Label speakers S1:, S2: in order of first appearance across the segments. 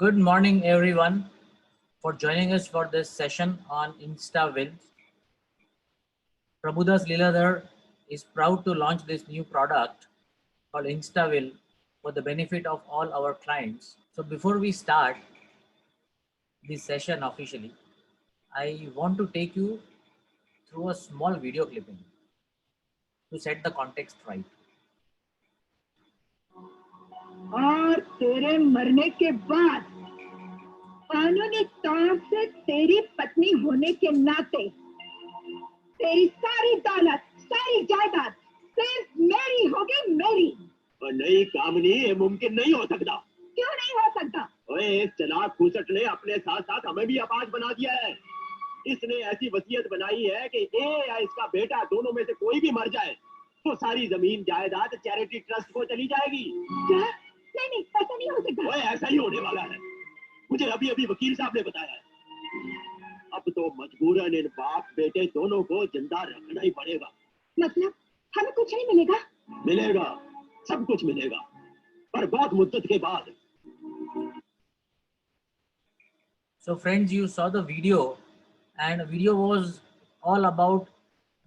S1: Good morning, everyone, for joining us for this session on InstaWill. Prabhudas Leeladhar is proud to launch this new product called InstaWill for the benefit of all our clients. So before we start this session officially, I want to take you through a small video clipping to set the context right.
S2: और तेरे मरने के बाद कानूनी तौर से तेरी पत्नी होने के नाते तेरी सारी दौलत, सारी जायदाद सिर्फ मेरी होगी, मेरी।
S3: और नहीं कामनी, ये मुमकिन नहीं हो सकता।
S2: क्यों नहीं हो सकता?
S3: ओए, इस चालाक फूसट ने अपने साथ साथ हमें भी अपाज बना दिया है। इसने ऐसी वसीयत बनाई है कि ये या इसका बेटा दोनों में से कोई भी मर जाए तो सारी जमीन जायदाद चैरिटी ट्रस्ट को चली जाएगी।
S2: क्या? नहीं, ऐसा नहीं हो सकता।
S3: ओए, ऐसा ही होने वाला है, मुझे अभी अभी वकील साहब ने बताया है। अब तो मजबूरन इन बाप बेटे दोनों को जिंदा रखना ही पड़ेगा।
S2: मतलब हमें कुछ नहीं मिलेगा?
S3: मिलेगा, सब कुछ मिलेगा, पर बहुत मुद्दत के बाद।
S1: So friends, you saw the video, and the video was all about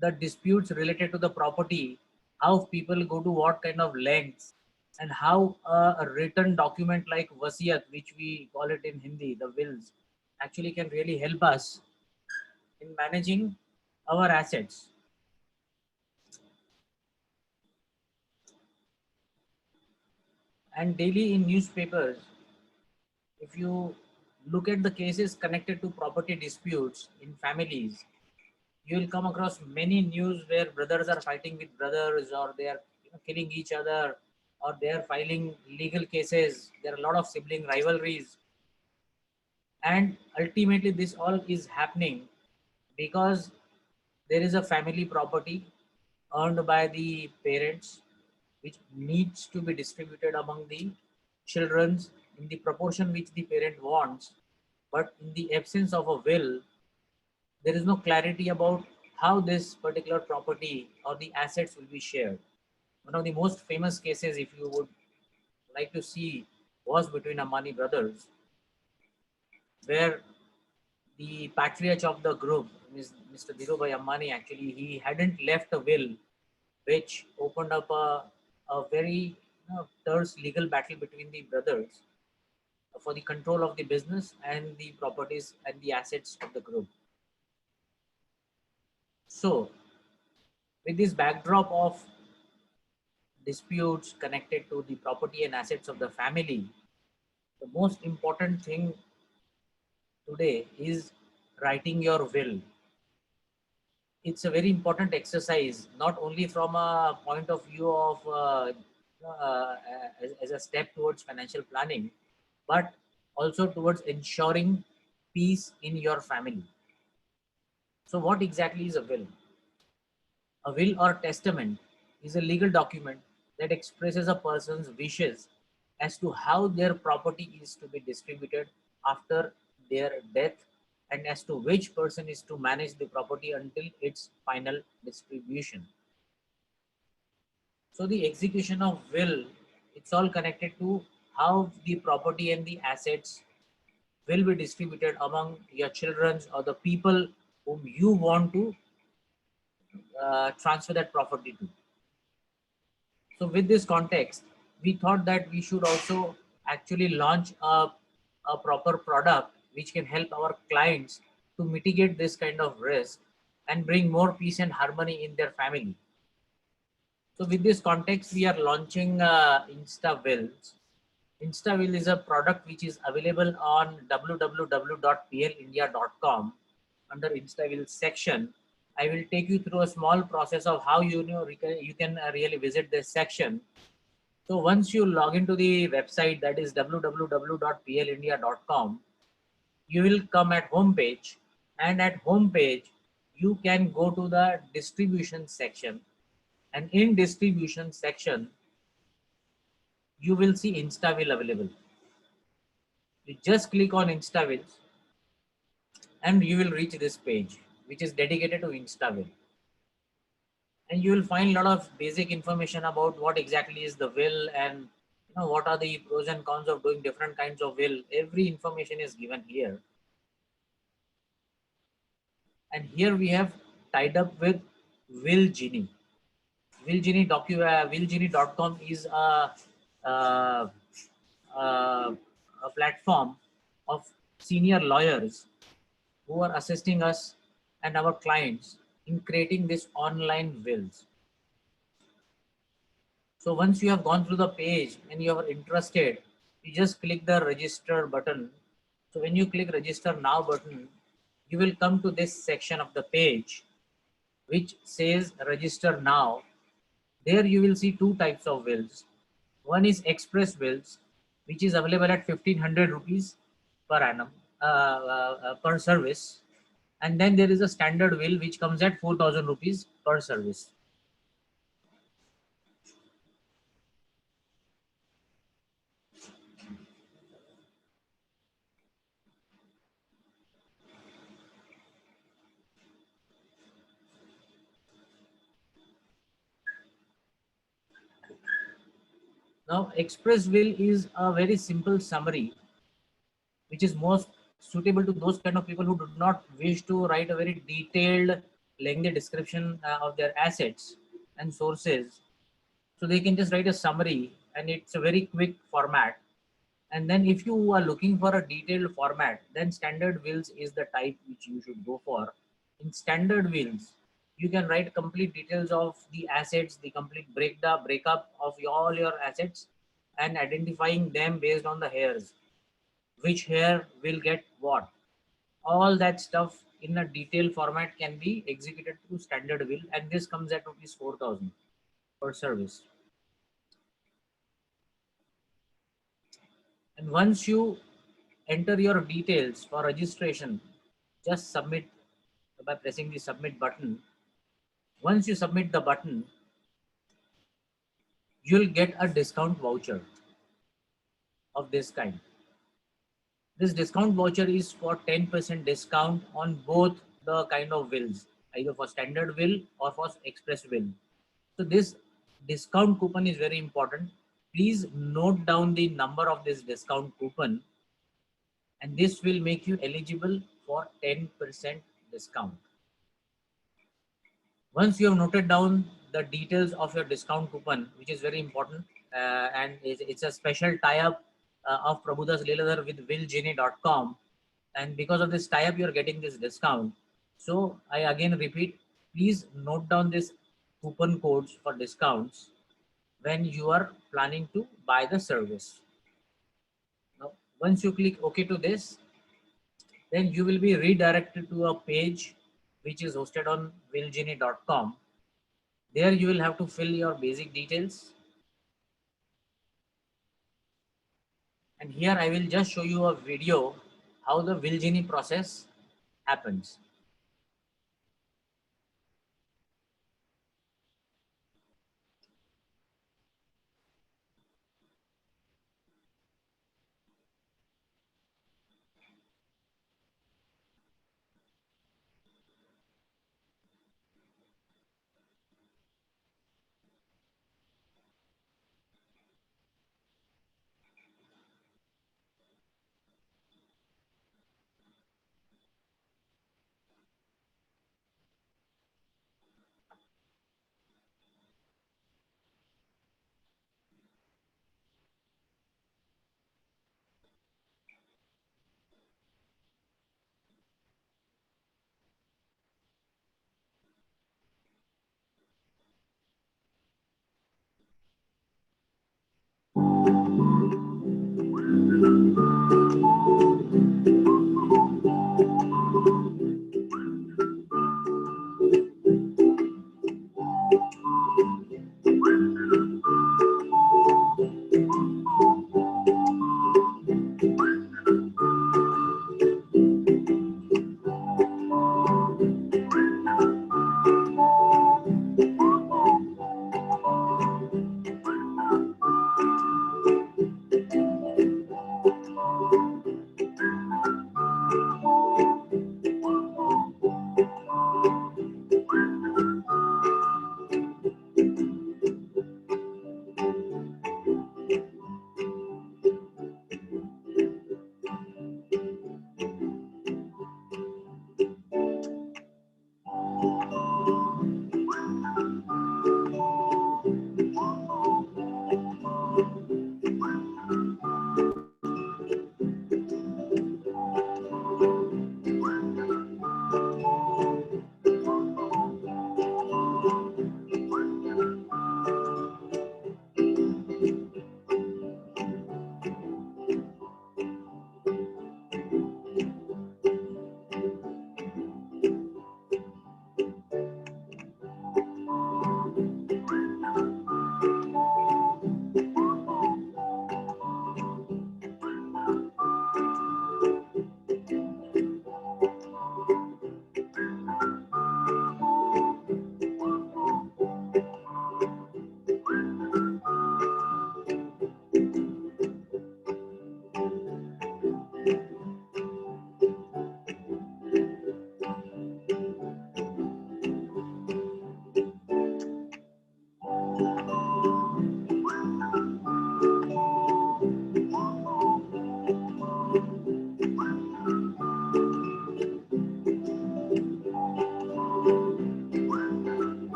S1: the disputes related to the property, how people go to what kind of lengths, and how a written document like wasiyat, which we call it in Hindi, the wills, actually can really help us in managing our assets. And daily in newspapers, if you look at the cases connected to property disputes in families, you will come across many news where brothers are fighting with brothers, or they are killing each other, or they are filing legal cases. There are a lot of sibling rivalries, and ultimately this all is happening because there is a family property earned by the parents which needs to be distributed among the children in the proportion which the parent wants. But in the absence of a will, there is no clarity about how this particular property or the assets will be shared. One of the most famous cases, if you would like to see, was between Ambani brothers, where the patriarch of the group, Mr. Dhirubhai Ambani, actually he hadn't left a will, which opened up a very terse legal battle between the brothers for the control of the business and the properties and the assets of the group. So, with this backdrop of disputes connected to the property and assets of the family, the most important thing today is writing your will. It's a very important exercise, not only from a point of view of as a step towards financial planning, but also towards ensuring peace in your family. So what exactly is a will? A will or testament is a legal document that expresses a person's wishes as to how their property is to be distributed after their death, and as to which person is to manage the property until its final distribution. So the execution of will, it's all connected to how the property and the assets will be distributed among your children or the people whom you want to transfer that property to. So with this context, we thought that we should also actually launch a proper product which can help our clients to mitigate this kind of risk and bring more peace and harmony in their family. So with this context, we are launching InstaWills. InstaWill is a product which is available on www.plindia.com under InstaWill section. I will take you through a small process of how you can really visit this section. So once you log into the website, that is www.plindia.com, you will come at home page, and at home page you can go to the distribution section, and in distribution section you will see InstaWill available. You just click on InstaWill and you will reach this page which is dedicated to InstaWill. And you will find a lot of basic information about what exactly is the will and Now, what are the pros and cons of doing different kinds of will? Every information is given here. And here we have tied up with Will Genie. Willgenie.com is a platform of senior lawyers who are assisting us and our clients in creating this online wills. So once you have gone through the page and you are interested, you just click the register button. So when you click register now button, you will come to this section of the page which says register now. There you will see two types of wills. One is express wills, which is available at 1500 rupees per annum per service. And then there is a standard will which comes at 4000 rupees per service. Now, express will is a very simple summary, which is most suitable to those kind of people who do not wish to write a very detailed, lengthy description of their assets and sources. So they can just write a summary, and it's a very quick format. And then if you are looking for a detailed format, then standard wills is the type which you should go for. In standard wills, you can write complete details of the assets, the complete breakup of all your assets, and identifying them based on the hairs. Which hair will get what? All that stuff in a detailed format can be executed through standard will, and this comes at rupees 4000 per service. And once you enter your details for registration, just submit by pressing the submit button. Once you submit the button, you'll get a discount voucher of this kind. This discount voucher is for 10% discount on both the kind of wills, either for standard will or for express will. So this discount coupon is very important. Please note down the number of this discount coupon, and this will make you eligible for 10% discount. Once you have noted down the details of your discount coupon, which is very important, and it's a special tie-up of Prabhudas Leeladhar with willgenie.com, and because of this tie-up, you're getting this discount. So I again repeat, please note down this coupon codes for discounts when you are planning to buy the service. Now, once you click OK to this, then you will be redirected to a page which is hosted on willgenie.com. There you will have to fill your basic details. And here I will just show you a video how the Willgenie process happens.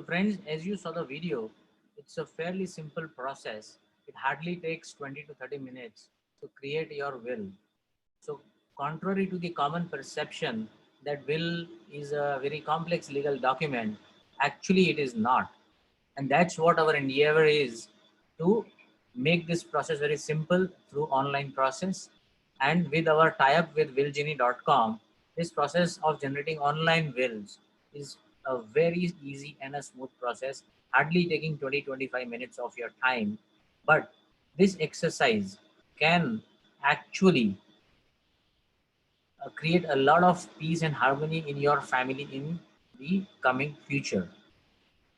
S1: friends, as you saw the video, it's a fairly simple process. It hardly takes 20 to 30 minutes to create your will. So contrary to the common perception that will is a very complex legal document, actually it is not. And that's what our endeavor is, to make this process very simple through online process. And with our tie-up with willgenie.com, this process of generating online wills is a very easy and a smooth process, hardly taking 20-25 minutes of your time. But this exercise can actually create a lot of peace and harmony in your family in the coming future.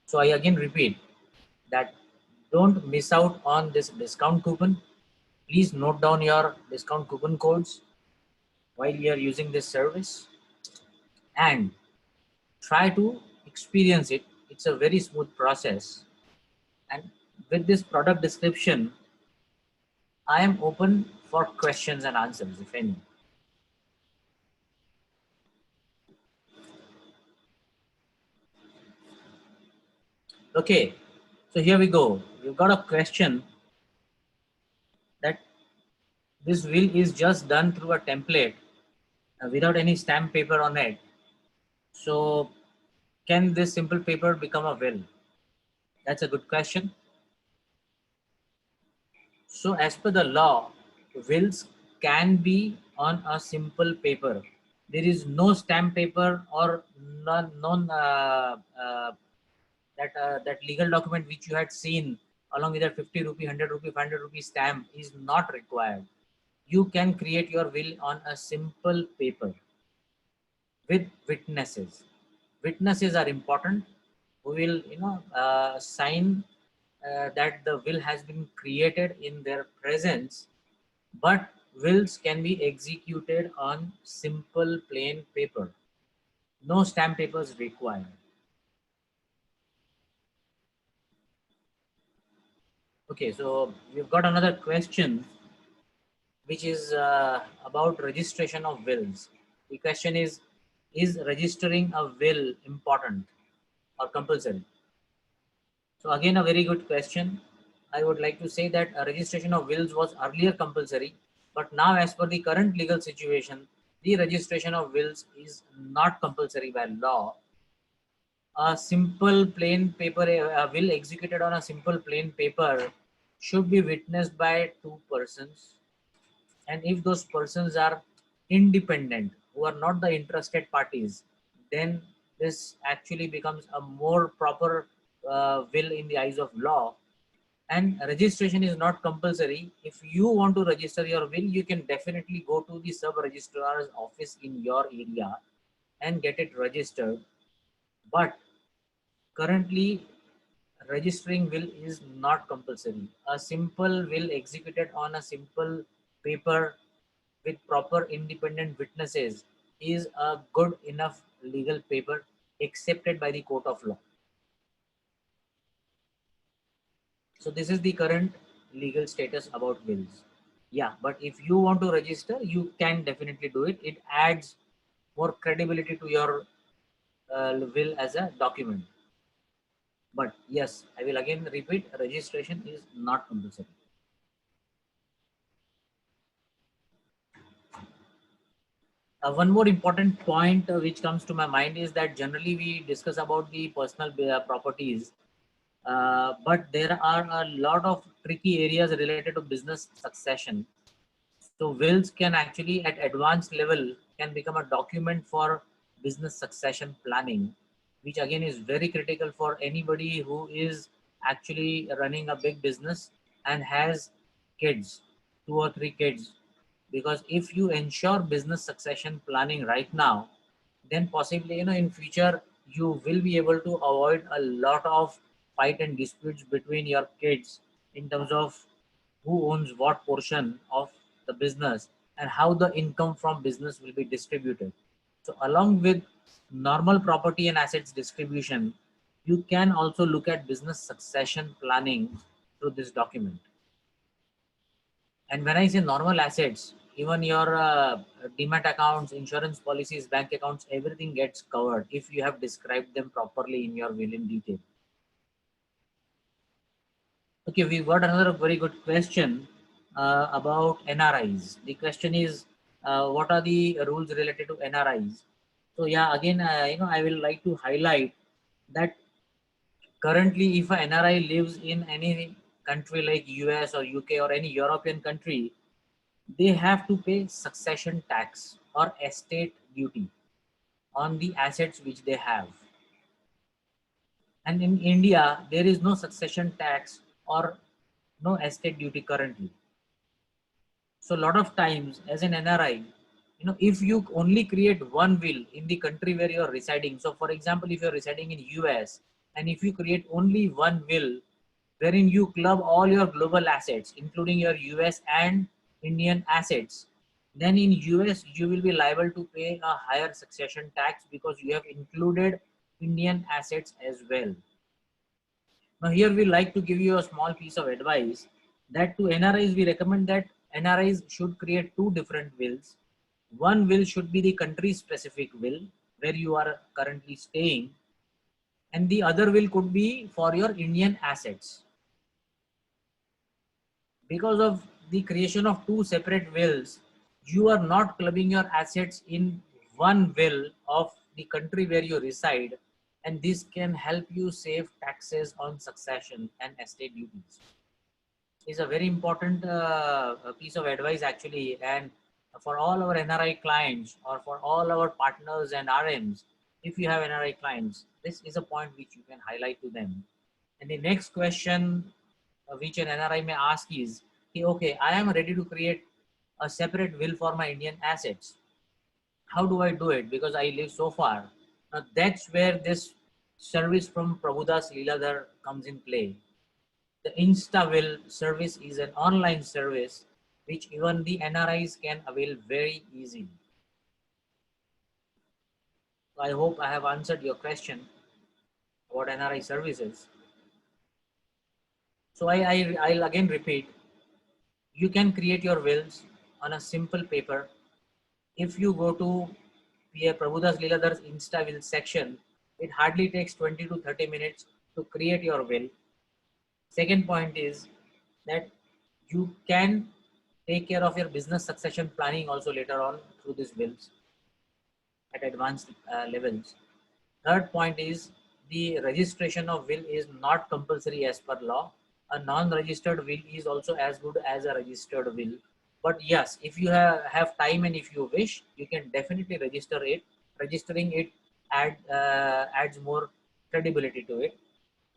S1: So I again repeat that don't miss out on this discount coupon. Please note down your discount coupon codes while you are using this service and try to experience it. It's a very smooth process. And with this product description, I am open for questions and answers, if any. Okay, so here we go. We've got a question that this will is just done through a template without any stamp paper on it. So can this simple paper become a will? That's a good question. So as per the law, wills can be on a simple paper. There is no stamp paper or that legal document which you had seen along with that 50 rupee, 100 rupee, 500 rupee stamp is not required. You can create your will on a simple paper with witnesses. Witnesses are important who will sign that the will has been created in their presence, but wills can be executed on simple plain paper. No stamp papers required. Okay, so we've got another question which is about registration of wills. The question is registering a will important or compulsory? So again, a very good question. I would like to say that a registration of wills was earlier compulsory, but now as per the current legal situation, the registration of wills is not compulsory by law. A simple plain paper, a will executed on a simple plain paper should be witnessed by two persons. And if those persons are independent, who are not the interested parties, then this actually becomes a more proper will in the eyes of law. And registration is not compulsory. If you want to register your will, you can definitely go to the sub registrar's office in your area and get it registered. But currently, registering will is not compulsory. A simple will executed on a simple paper with proper independent witnesses is a good enough legal paper accepted by the court of law. So this is the current legal status about wills. Yeah, but if you want to register, you can definitely do it. It adds more credibility to your will as a document. But yes, I will again repeat, registration is not compulsory. One more important point which comes to my mind is that generally we discuss about the personal properties, but there are a lot of tricky areas related to business succession. So wills can actually at advanced level can become a document for business succession planning, which again is very critical for anybody who is actually running a big business and has kids, 2 or 3 kids. Because if you ensure business succession planning right now, then possibly in future you will be able to avoid a lot of fight and disputes between your kids in terms of who owns what portion of the business and how the income from business will be distributed. So along with normal property and assets distribution, you can also look at business succession planning through this document. And when I say normal assets, even your demat accounts, insurance policies, bank accounts, everything gets covered if you have described them properly in your will in detail. Okay, we got another very good question about NRIs. The question is, what are the rules related to NRIs? So yeah, again, I will like to highlight that currently, if an NRI lives in any country like US or UK or any European country, they have to pay succession tax or estate duty on the assets which they have. And in India, there is no succession tax or no estate duty currently. So a lot of times as an NRI, if you only create one will in the country where you're residing. So for example, if you're residing in US and if you create only one will wherein you club all your global assets, including your US and Indian assets, then in US you will be liable to pay a higher succession tax because you have included Indian assets as well. Now here we like to give you a small piece of advice that to NRIs we recommend that NRIs should create two different wills. One will should be the country specific will where you are currently staying, and the other will could be for your Indian assets. Because of the creation of two separate wills, you are not clubbing your assets in one will of the country where you reside, and this can help you save taxes on succession and estate duties. Is a very important piece of advice actually, and for all our NRI clients or for all our partners and RMs, if you have NRI clients, this is a point which you can highlight to them. And the next question which an NRI may ask is, okay, I am ready to create a separate will for my Indian assets. How do I do it? Because I live so far. Now that's where this service from Prabhudas Leeladhar comes in play. The InstaWill service is an online service which even the NRIs can avail very easily. So I hope I have answered your question about NRI services. So I'll again repeat, you can create your wills on a simple paper. If you go to P.A. Prabhudas Leeladhar's InstaWill section, it hardly takes 20 to 30 minutes to create your will. Second point is that you can take care of your business succession planning also later on through these wills at advanced levels. Third point is the registration of will is not compulsory as per law. A non-registered will is also as good as a registered will. But yes, if you have time and if you wish, you can definitely register it. Registering it adds more credibility to it.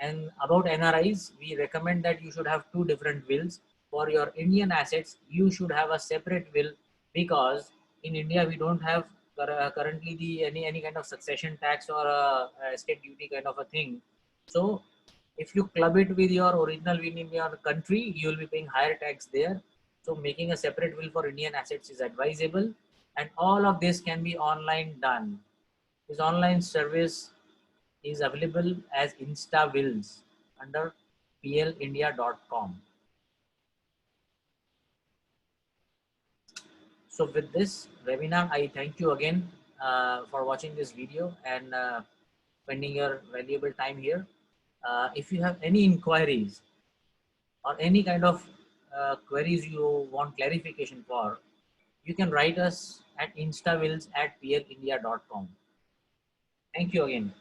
S1: And about NRIs, we recommend that you should have two different wills. For your Indian assets, you should have a separate will because in India we don't have currently the any kind of succession tax or estate duty kind of a thing. So if you club it with your original will in your country, you will be paying higher tax there. So making a separate will for Indian assets is advisable, and all of this can be online done. This online service is available as InstaWills under plindia.com. So with this webinar, I thank you again for watching this video and spending your valuable time here. If you have any inquiries or any kind of queries you want clarification for, you can write us at instawills@plindia.com. Thank you again.